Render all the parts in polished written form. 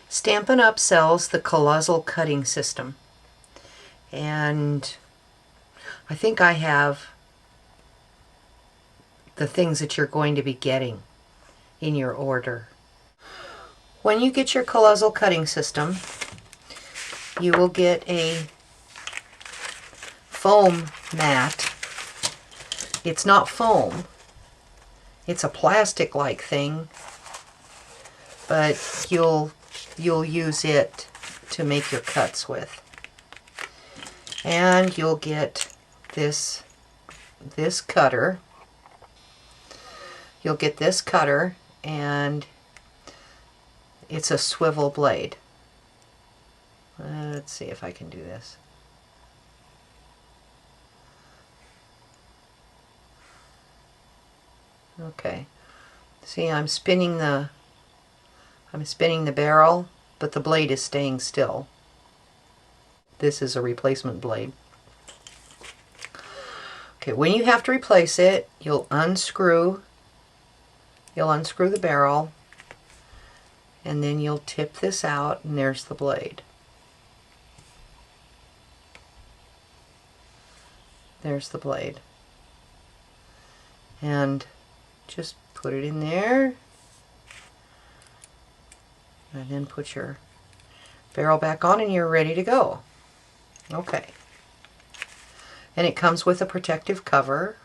Stampin' Up! Sells the Coluzzle cutting system, and I think I have the things that you're going to be getting in your order. When you get your Coluzzle cutting system, you will get a foam mat. It's not foam, it's a plastic-like thing, but you'll use it to make your cuts with. And you'll get this cutter. You'll get this cutter, and it's a swivel blade. Let's see if I can do this. Okay. See, I'm spinning the barrel, but the blade is staying still. This is a replacement blade. Okay, when you have to replace it, you'll unscrew the barrel, and then you'll tip this out, and there's the blade. There's the blade. And just put it in there, and then put your barrel back on, and you're ready to go. Okay. And it comes with a protective cover.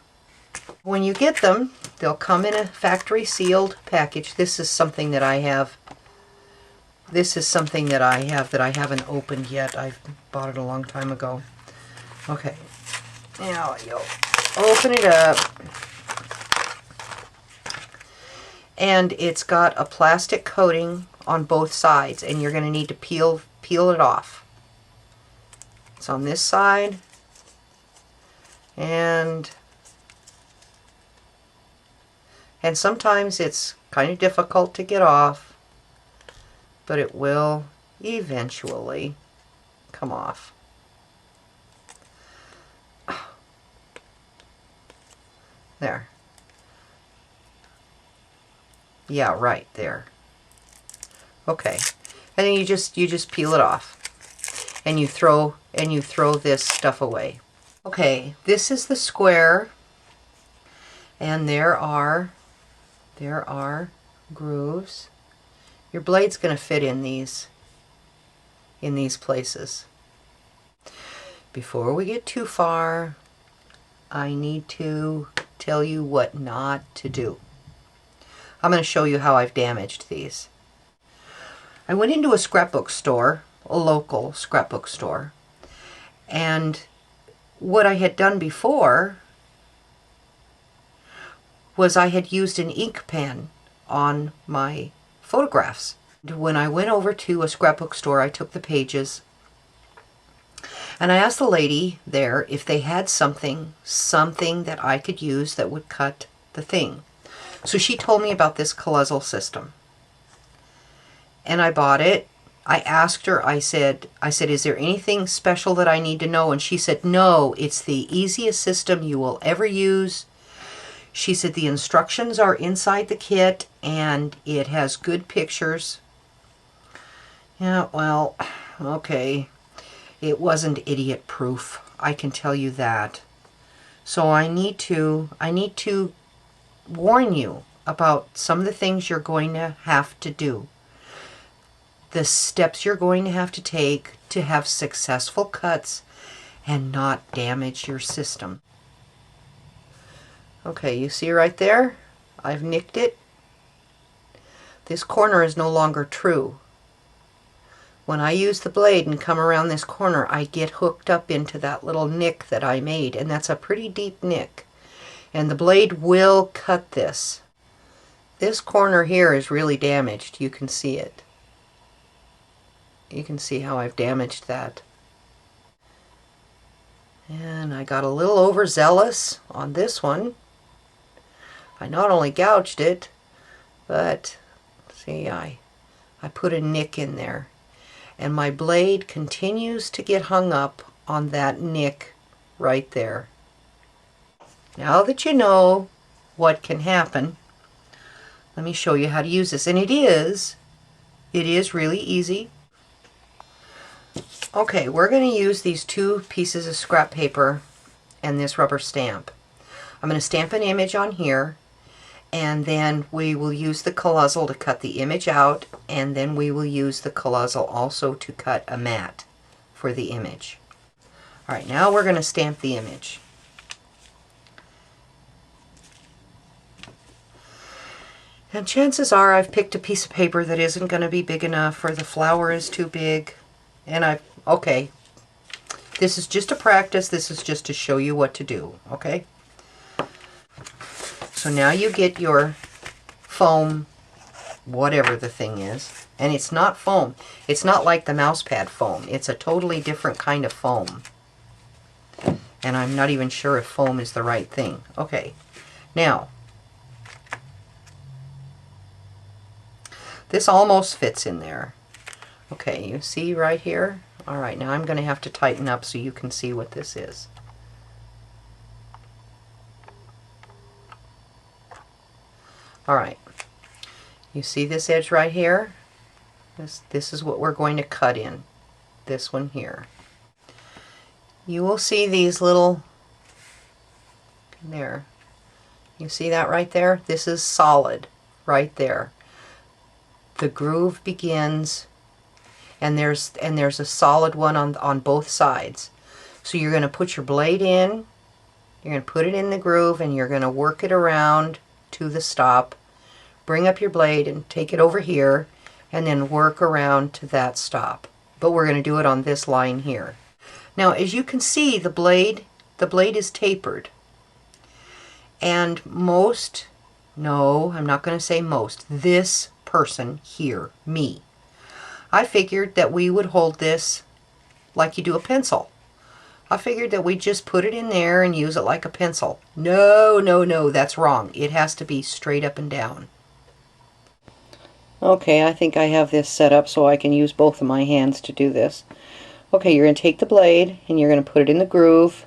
When you get them, they'll come in a factory sealed package. This is something that I have. This is something that I have that I haven't opened yet. I bought it a long time ago. Okay. Now you'll open it up. And it's got a plastic coating on both sides, and you're going to need to peel it off. It's on this side, and sometimes it's kind of difficult to get off, but it will eventually come off. There. Yeah, right there. Okay. And then you just peel it off. And you throw this stuff away. Okay, this is the square, and there are grooves. Your blade's going to fit in these places. Before we get too far, I need to tell you what not to do. I'm going to show you how I've damaged these. I went into a scrapbook store, a local scrapbook store, and what I had done before was I had used an ink pen on my photographs. When I went over to a scrapbook store, I took the pages, and I asked the lady there if they had something that I could use that would cut the thing. So she told me about this Coluzzle system, and I bought it. I asked her, I said, is there anything special that I need to know? And she said, no, it's the easiest system you will ever use. She said the instructions are inside the kit, and it has good pictures. Yeah, well, okay. It wasn't idiot proof, I can tell you that. So I need to warn you about some of the things you're going to have to do. The steps you're going to have to take to have successful cuts and not damage your system. Okay, you see right there? I've nicked it. This corner is no longer true. When I use the blade and come around this corner, I get hooked up into that little nick that I made, and that's a pretty deep nick. And the blade will cut this. This corner here is really damaged. You can see it. You can see how I've damaged that. And I got a little overzealous on this one. I not only gouged it, but see, I put a nick in there. And my blade continues to get hung up on that nick right there. Now that you know what can happen, let me show you how to use this. And it is It is really easy. Okay, we're going to use these 2 pieces of scrap paper and this rubber stamp. I'm going to stamp an image on here, and then we will use the Coluzzle to cut the image out, and then we will use the Coluzzle also to cut a mat for the image. Alright, now we're going to stamp the image. And chances are I've picked a piece of paper that isn't going to be big enough, or the flower is too big. And okay, this is just a practice. This is just to show you what to do, okay? So now you get your foam, whatever the thing is. And it's not foam. It's not like the mouse pad foam. It's a totally different kind of foam. And I'm not even sure if foam is the right thing. Okay, now, this almost fits in there. Okay, you see right here? Alright, now I'm going to have to tighten up so you can see what this is. Alright, you see this edge right here? This is what we're going to cut in. This one here. You will see these little, there. You see that right there? This is solid right there. The groove begins, and there's a solid one on both sides. So you're going to put your blade in, you're going to put it in the groove, and you're going to work it around to the stop. Bring up your blade and take it over here, and then work around to that stop. But we're going to do it on this line here. Now, as you can see, the blade is tapered. And no, I'm not going to say most, this person here, me, I figured that we would hold this like you do a pencil. I figured that we'd just put it in there and use it like a pencil. No, no, no, that's wrong. It has to be straight up and down. Okay, I think I have this set up so I can use both of my hands to do this. Okay, you're going to take the blade and you're going to put it in the groove,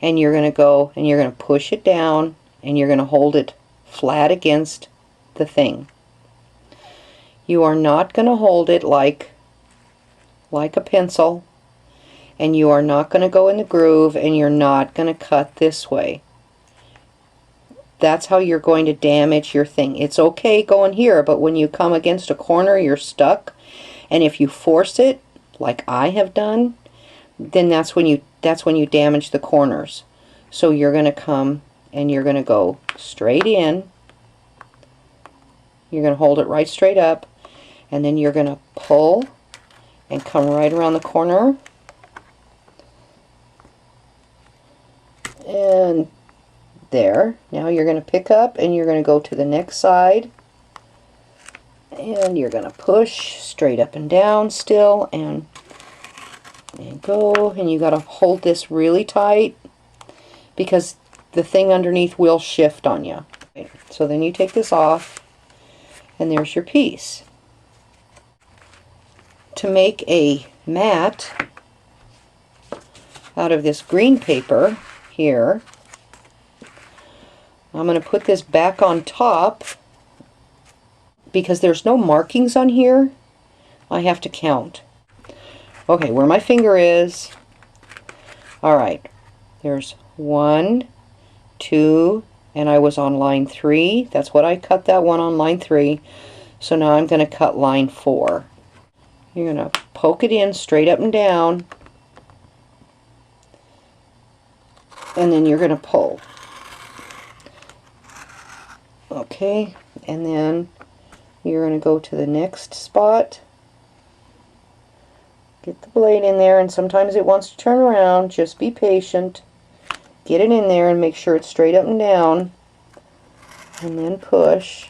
and you're going to go and you're going to push it down, and you're going to hold it flat against the thing. You are not going to hold it like a pencil, and you are not going to go in the groove, and you're not going to cut this way. That's how you're going to damage your thing. It's okay going here, but when you come against a corner, you're stuck, and if you force it like I have done, then that's when you damage the corners. So you're going to come and you're going to go straight in. You're going to hold it right straight up, and then you're going to pull and come right around the corner, and there. Now you're going to pick up and you're going to go to the next side, and you're going to push straight up and down still, and go, and you got to hold this really tight because the thing underneath will shift on you. So then you take this off, and there's your piece. To make a mat out of this green paper here, I'm going to put this back on top because there's no markings on here. I have to count. Okay, where my finger is, alright, there's 1, 2, and I was on line 3. That's what I cut that one on line 3. So now I'm going to cut line 4. You're going to poke it in straight up and down, and then you're going to pull. Okay, and then you're going to go to the next spot, get the blade in there, and sometimes it wants to turn around. Just be patient. Get it in there and make sure it's straight up and down, and then push.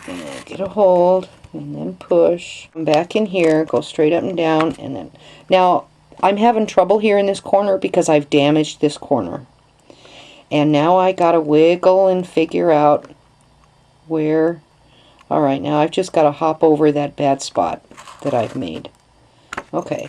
And get a hold, and then push. Come back in here, go straight up and down, and then... Now, I'm having trouble here in this corner because I've damaged this corner. And now I gotta wiggle and figure out where... Alright, now I've just got to hop over that bad spot that I've made. Okay.